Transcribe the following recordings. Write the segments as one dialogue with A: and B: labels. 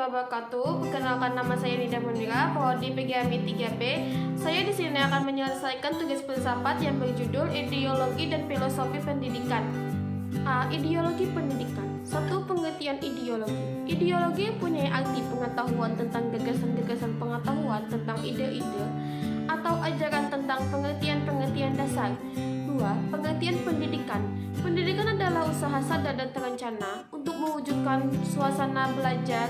A: wabarakatuh. Perkenalkan, nama saya Nida Munira, prodi PGMI 3B. Saya di sini akan menyelesaikan tugas filsafat yang berjudul Ideologi dan Filosofi Pendidikan. A. Ideologi pendidikan. 1. Pengertian ideologi. Ideologi punya arti pengetahuan tentang gagasan-gagasan pengetahuan tentang ide-ide atau ajaran tentang pengertian-pengertian dasar. 2. Pengertian pendidikan. Pendidikan adalah usaha sadar dan terencana untuk mewujudkan suasana belajar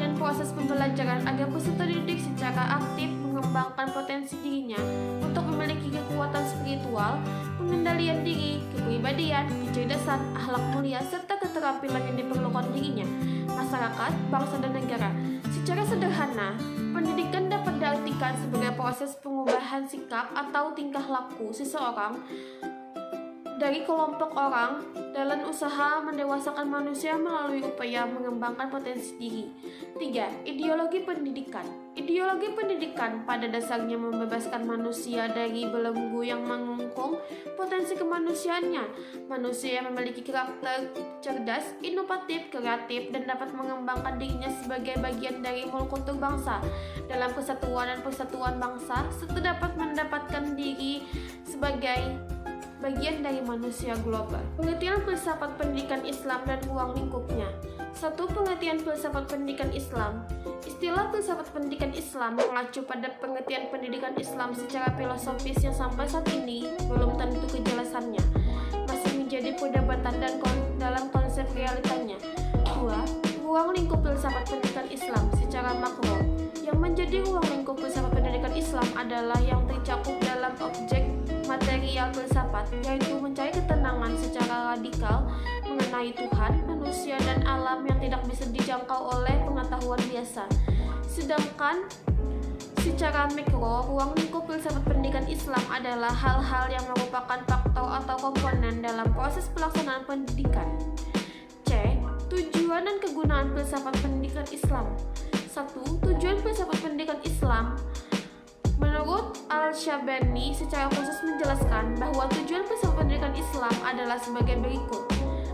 A: dan proses pembelajaran agar peserta didik secara aktif mengembangkan potensi dirinya untuk memiliki kekuatan spiritual, pengendalian diri, kepribadian, kecerdasan, akhlak mulia, serta keterampilan yang diperlukan dirinya, masyarakat, bangsa, dan negara. Secara sederhana, pendidikan dapat diartikan sebagai proses pengubahan sikap atau tingkah laku seseorang dari kelompok orang dalam usaha mendewasakan manusia melalui upaya mengembangkan potensi diri. 3. Ideologi pendidikan. Ideologi pendidikan pada dasarnya membebaskan manusia dari belenggu yang mengungkung potensi kemanusiaannya. Manusia yang memiliki karakter cerdas, inovatif, kreatif, dan dapat mengembangkan dirinya sebagai bagian dari mulkultur bangsa dalam kesatuan dan persatuan bangsa, serta dapat mendapatkan diri sebagai bagian dari manusia global. Pengertian filsafat pendidikan Islam dan ruang lingkupnya. 1. Pengertian filsafat pendidikan Islam. Istilah filsafat pendidikan Islam mengacu pada pengertian pendidikan Islam secara filosofis yang sampai saat ini belum tentu kejelasannya, masih menjadi perdebatan dan dalam konsep realitanya. 2. Ruang lingkup filsafat pendidikan Islam secara makro. Yang menjadi ruang lingkup filsafat pendidikan Islam adalah yang tercakup dalam objek material filsafat, yaitu mencari ketenangan secara radikal mengenai Tuhan, manusia, dan alam yang tidak bisa dijangkau oleh pengetahuan biasa. Sedangkan secara mikro, ruang lingkup filsafat pendidikan Islam adalah hal-hal yang merupakan faktor atau komponen dalam proses pelaksanaan pendidikan. C. Tujuan dan kegunaan filsafat pendidikan Islam. 1. Tujuan filsafat pendidikan Islam. Menurut Al-Syabani, secara khusus menjelaskan bahwa tujuan filsafat pendidikan Islam adalah sebagai berikut.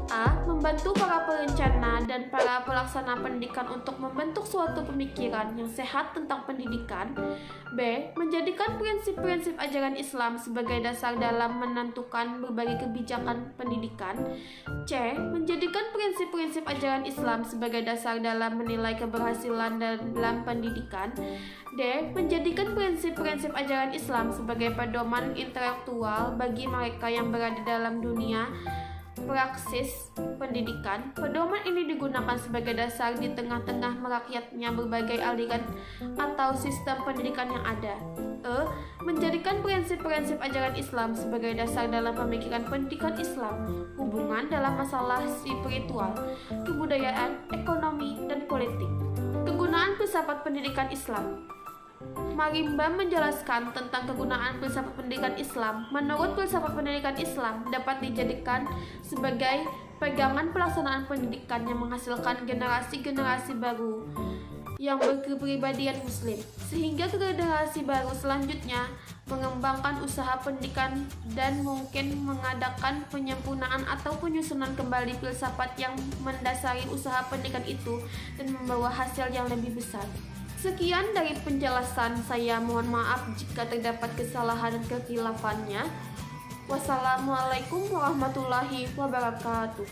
A: A. Membantu para perencana dan para pelaksana pendidikan untuk membentuk suatu pemikiran yang sehat tentang pendidikan. B. Menjadikan prinsip-prinsip ajaran Islam sebagai dasar dalam menentukan berbagai kebijakan pendidikan. C. Menjadikan prinsip-prinsip ajaran Islam sebagai dasar dalam menilai keberhasilan dalam pendidikan. D. Menjadikan prinsip-prinsip ajaran Islam sebagai pedoman intelektual bagi mereka yang berada dalam dunia praksis pendidikan. Pedoman ini digunakan sebagai dasar di tengah-tengah merakyatnya berbagai aliran atau sistem pendidikan yang ada. E. Menjadikan prinsip-prinsip ajaran Islam sebagai dasar dalam pemikiran pendidikan Islam, hubungan dalam masalah spiritual, kebudayaan, ekonomi, dan politik. Kegunaan filsafat pendidikan Islam. Marimba menjelaskan tentang kegunaan filsafat pendidikan Islam. Menurut filsafat pendidikan Islam dapat dijadikan sebagai pegangan pelaksanaan pendidikan yang menghasilkan generasi-generasi baru yang berkepribadian muslim, sehingga generasi baru selanjutnya mengembangkan usaha pendidikan dan mungkin mengadakan penyempurnaan atau penyusunan kembali filsafat yang mendasari usaha pendidikan itu dan membawa hasil yang lebih besar. Sekian dari penjelasan saya, mohon maaf jika terdapat kesalahan dan kekhilaafannya. Wassalamualaikum warahmatullahi wabarakatuh.